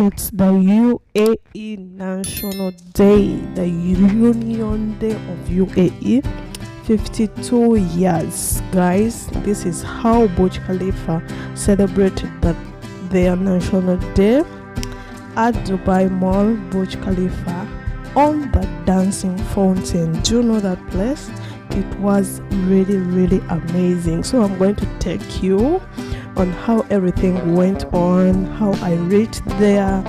It's the UAE National Day, the Union Day of UAE. 52 years, guys. This is how Burj Khalifa celebrated their National Day at Dubai Mall, Burj Khalifa, on the dancing fountain. Do you know that place? It was really amazing. So I'm going to take you on how everything went on, how I reached there.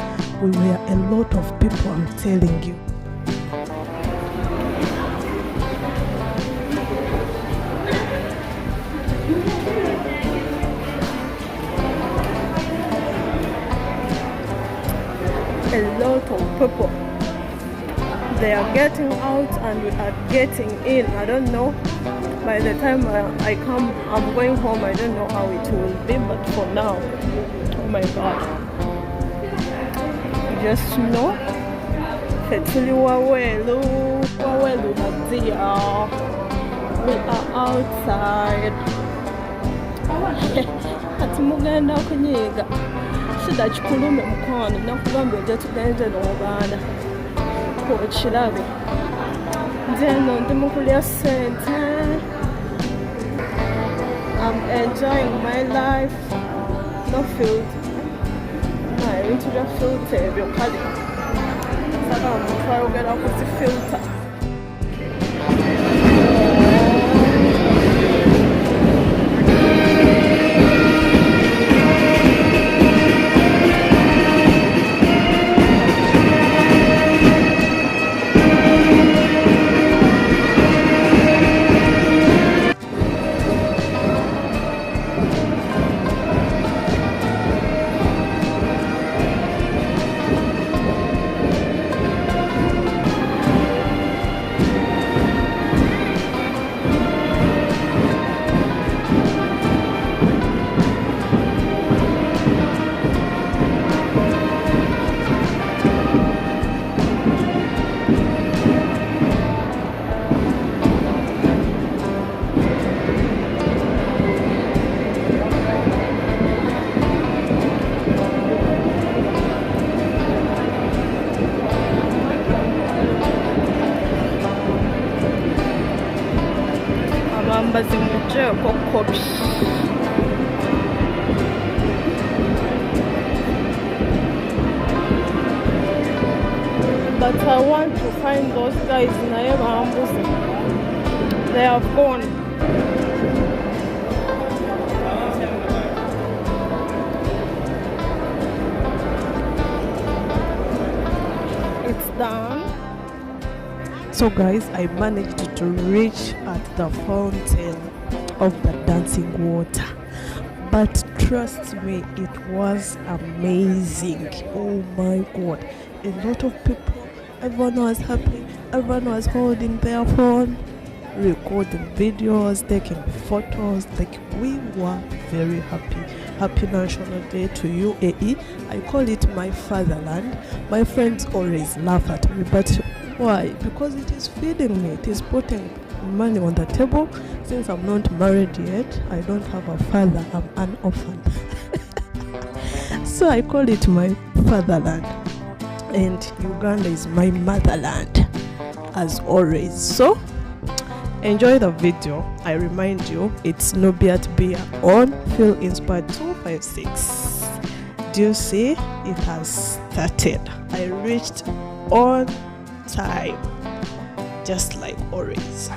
We were a lot of people, I'm telling you. A lot of people. They are getting out and we are getting in. I don't know. By the time I'm going home, I don't know how it will be, but for now, oh my god, just know we are outside. Ati mugenda kunyiga shida kikulume mukono nakugambye ojja tugenze n'obaana okirabe nzeno ndi mukulya sente. I'm enjoying my life. No filter. I went to the filter. You're calling. I'm trying to get off with the filter. But I want to find those guys in Ambuzi. They have gone. It's done. So guys, I managed to reach at the fountain of the dancing water, but trust me, it was amazing. Oh my god, a lot of people, everyone was happy, everyone was holding their phone, recording videos, taking photos. Like, we were very happy National Day to UAE. I call it my fatherland. My friends always laugh at me, but why? Because it is feeding me, it is putting money on the table. Since I'm not married yet, I don't have a father, I'm an orphan. So I call it my fatherland, and Uganda is my motherland as always. So enjoy the video. I remind you, it's Nubiat Beer on Feel Inspired 256. Do you see? It has started. I reached on time, just like always.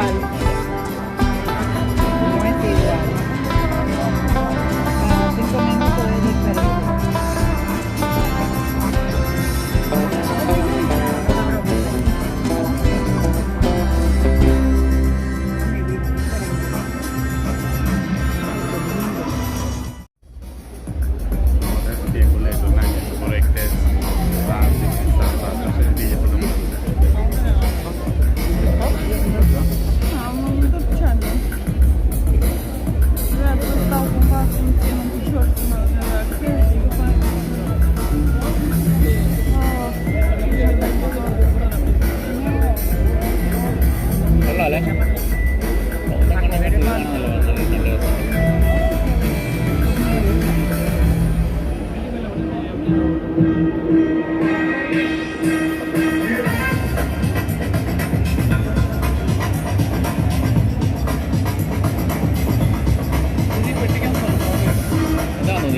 igual, no es igual. Como 5 minutos de diferencia. Am duplicando. Vreau să stau cumva să nu țin în picior până la chestii, după aia.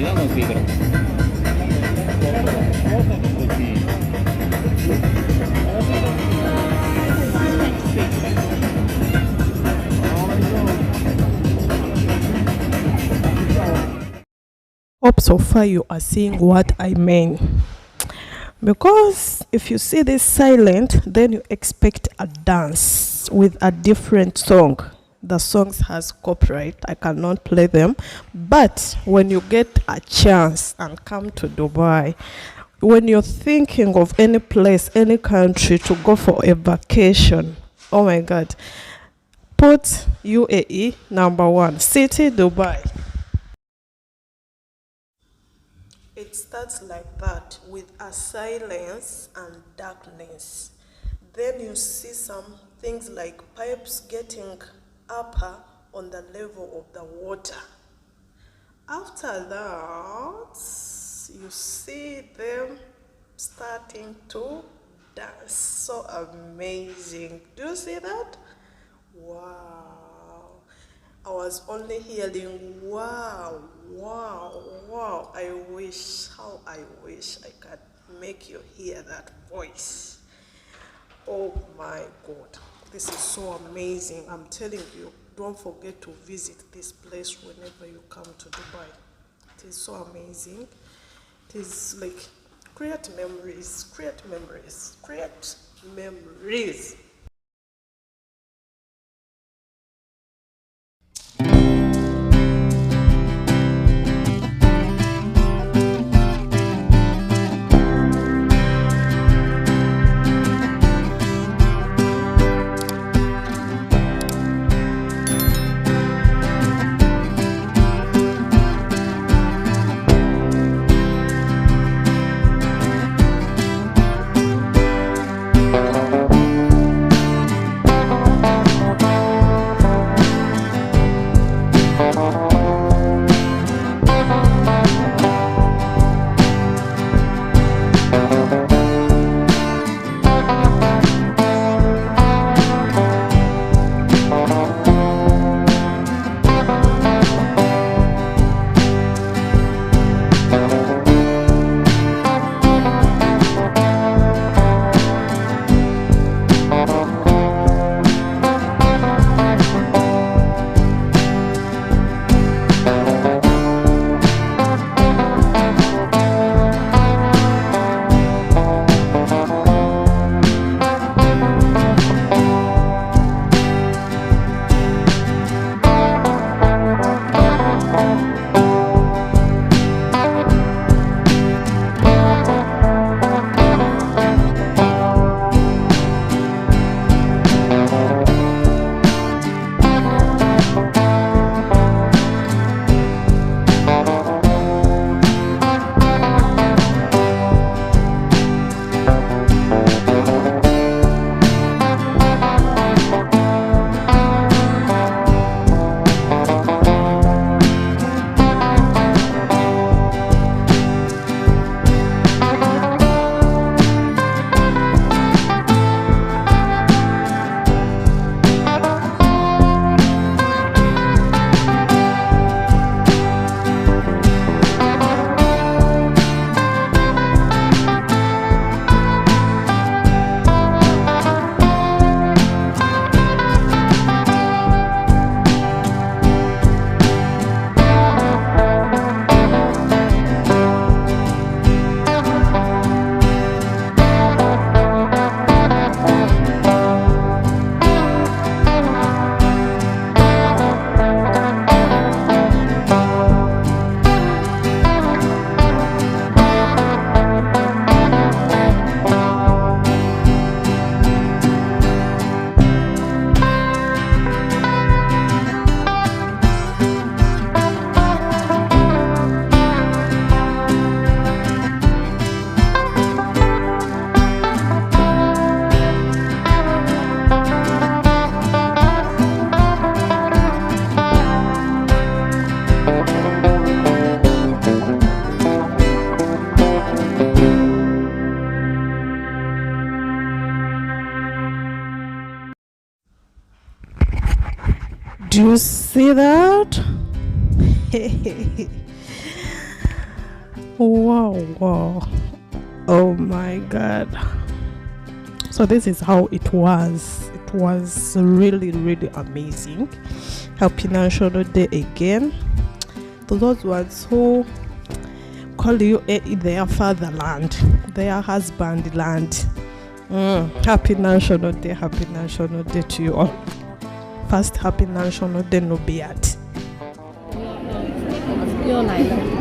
Danno svighero. Hope so far you are seeing what I mean. Because if you see this silent, then you expect a dance with a different song. The songs has copyright, I cannot play them. But when you get a chance and come to Dubai, when you're thinking of any place, any country to go for a vacation, oh my God, put UAE #1, city Dubai. It starts like that with a silence and darkness. Then you see some things like pipes getting upper on the level of the water. After that, you see them starting to dance. So amazing. Do you see that? Wow. I was only hearing wow, wow, wow. I wish I could make you hear that voice. Oh my God, this is so amazing. I'm telling you, don't forget to visit this place whenever you come to Dubai. It is so amazing. It is like create memories, create memories, create memories. Do you see that? Wow. Oh my god. So this is how it was. It was really amazing. Happy National Day again to those ones who call you their fatherland, their husband land. Happy National Day to you all. First, Happy National Day no beard. 又来了。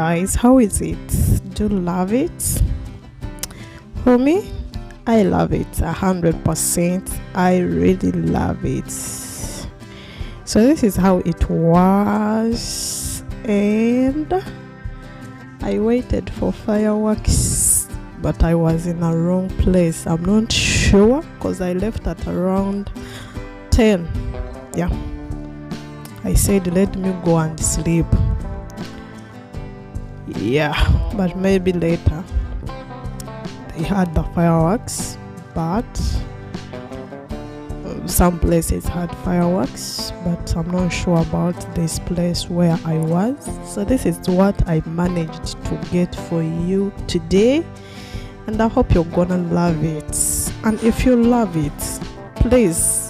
guys, how is it? Do you love it? For me, I love it 100%. I really love it. So this is how it was, and I waited for fireworks, but I was in a wrong place. I'm not sure because I left at around 10. Yeah, I said let me go and sleep. Yeah, but maybe later. They had the fireworks, but some places had fireworks, but I'm not sure about this place where I was. So this is what I managed to get for you today, and I hope you're gonna love it. And if you love it, please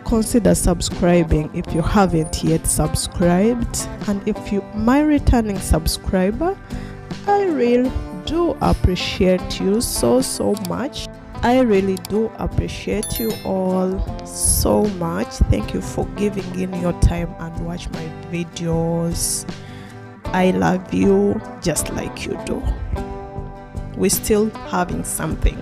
consider subscribing if you haven't yet subscribed. And if you my returning subscriber, I really do appreciate you so much. I really do appreciate you all so much. Thank you for giving in your time and watch my videos. I love you just like you do. We're still having something.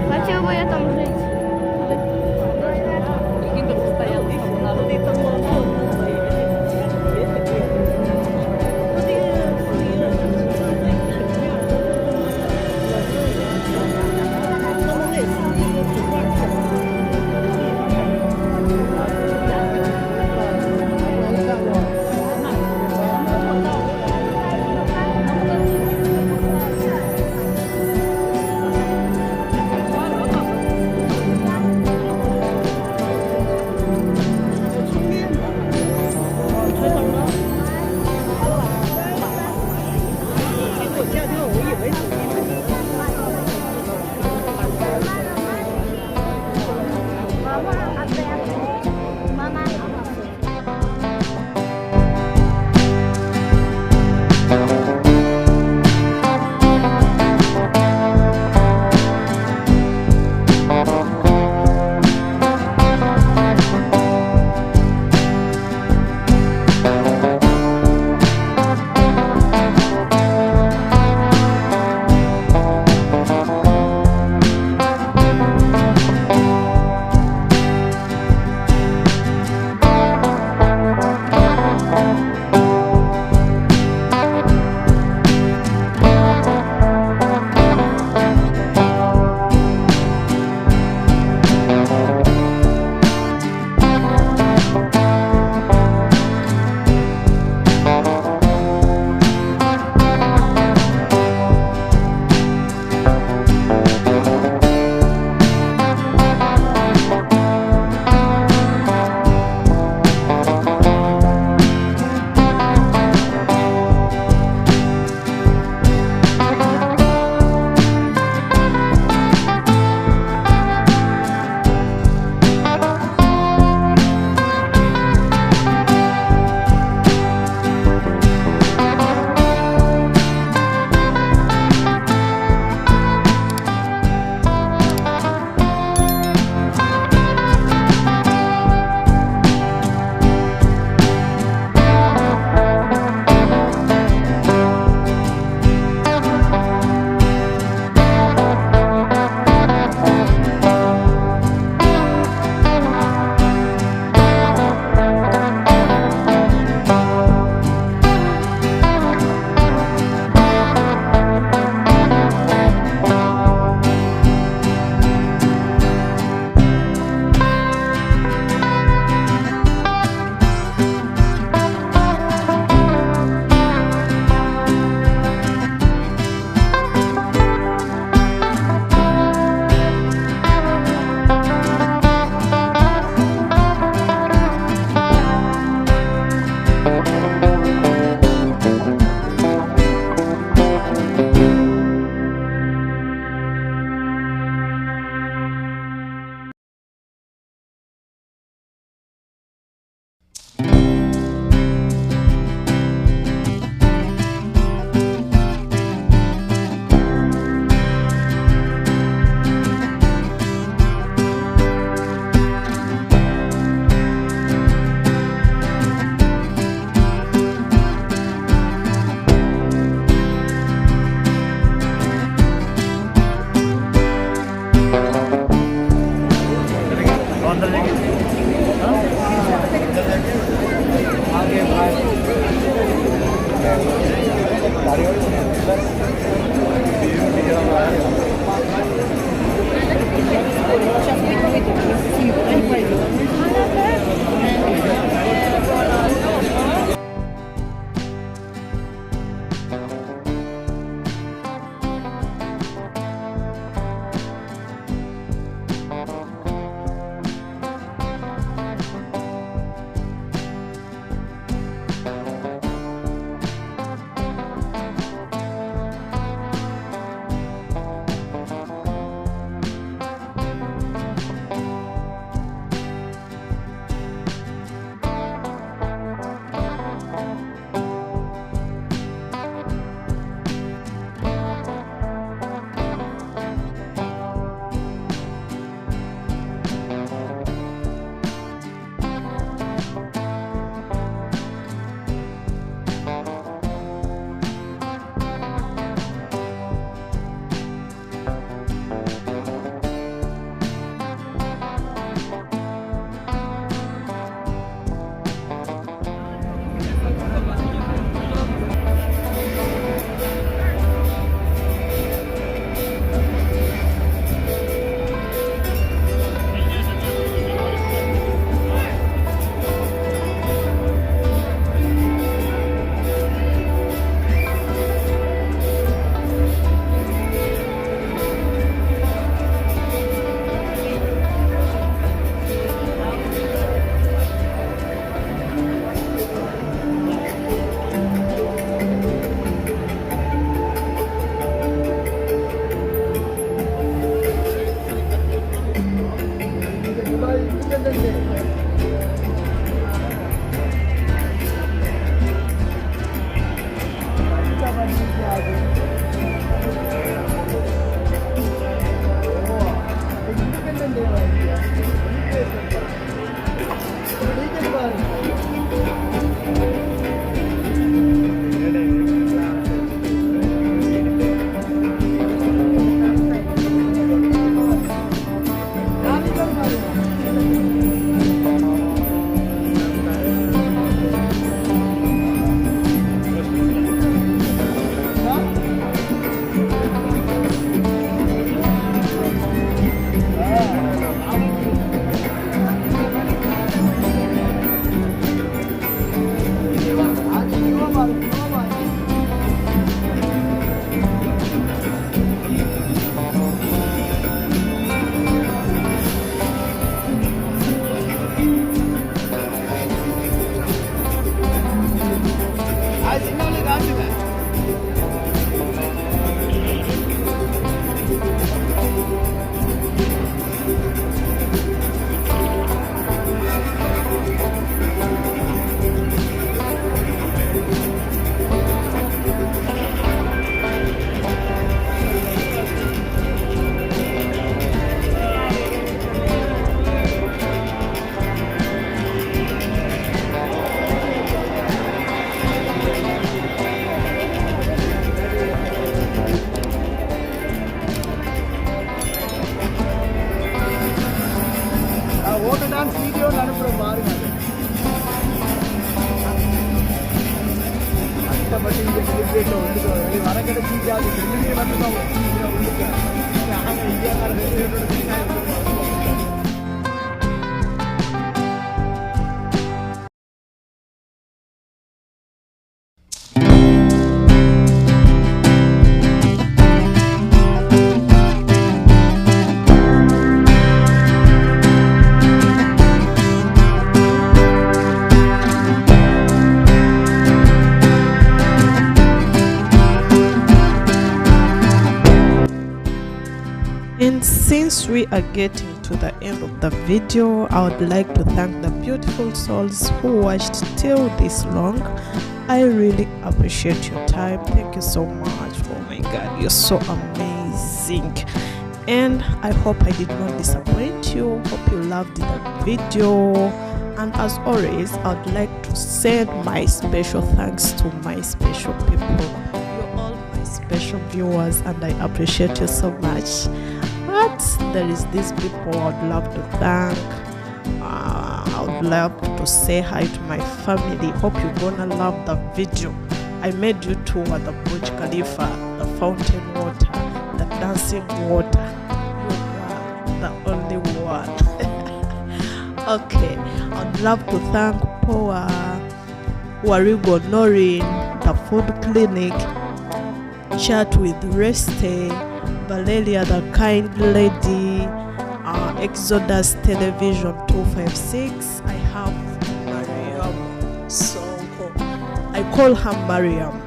Хотел бы я там жить. And since we are getting to the end of the video, I would like to thank the beautiful souls who watched till this long. I really appreciate your time. Thank you so much. Oh my god, you're so amazing. And I hope I did not disappoint you. Hope you loved the video. And as always, I would like to send my special thanks to my special people. You're all my special viewers and I appreciate you so much. But there is these people I would love to thank. I would love to say hi to my family. Hope you're gonna love the video. I made you tour the Burj Khalifa, the fountain water, the dancing water. You are the only one. Okay, I'd love to thank Poa, Warigo Norin, the food clinic, chat with Reste, Valeria the kind lady, Exodus Television 256. I have Mariam Sonko. I call her Mariam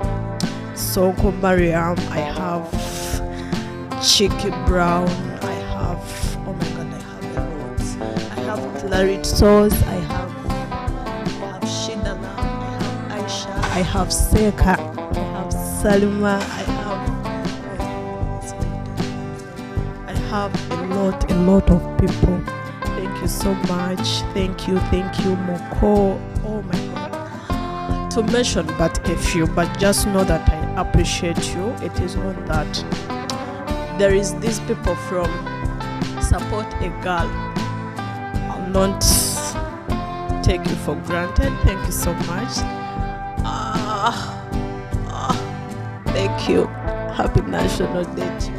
Sonko Mariam. I have Chicky Brown. I have, oh my god, I have a lot. I have Claret Sauce. I have Shidana. I have Aisha. I have Seka. I have Salima. I have a lot of people. Thank you so much. Thank you, Moko. Oh my god, to mention but a few, but just know that I appreciate you. It is not that there is these people from Support a Girl. I'll not take you for granted. Thank you so much. Thank you. Happy National Day to you.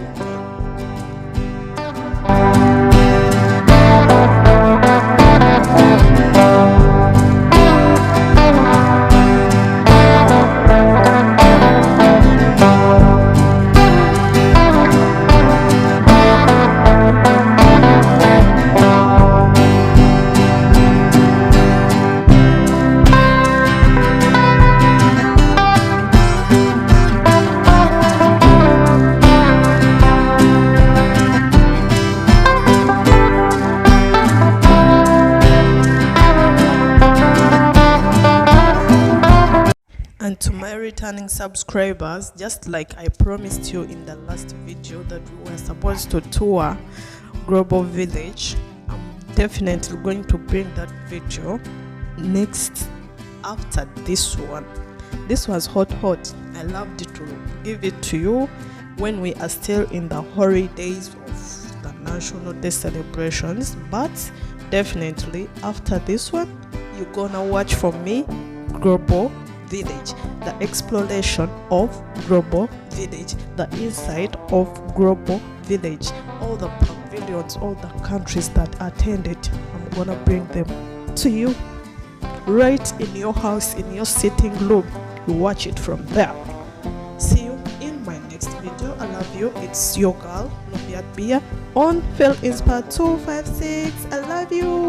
And to my returning subscribers, just like I promised you in the last video that we were supposed to tour Global Village, I'm definitely going to bring that video next after this one. This was hot. I loved it to give it to you when we are still in the holidays of the National Day celebrations, but definitely after this one you're gonna watch from me Global Village, the exploration of Global Village, the inside of Global Village, all the pavilions, all the countries that attended. I'm gonna bring them to you right in your house, in your sitting room. You watch it from there. See you in my next video. I love you. It's your girl Nubiat Bia on Phil Inspire 256. I love you.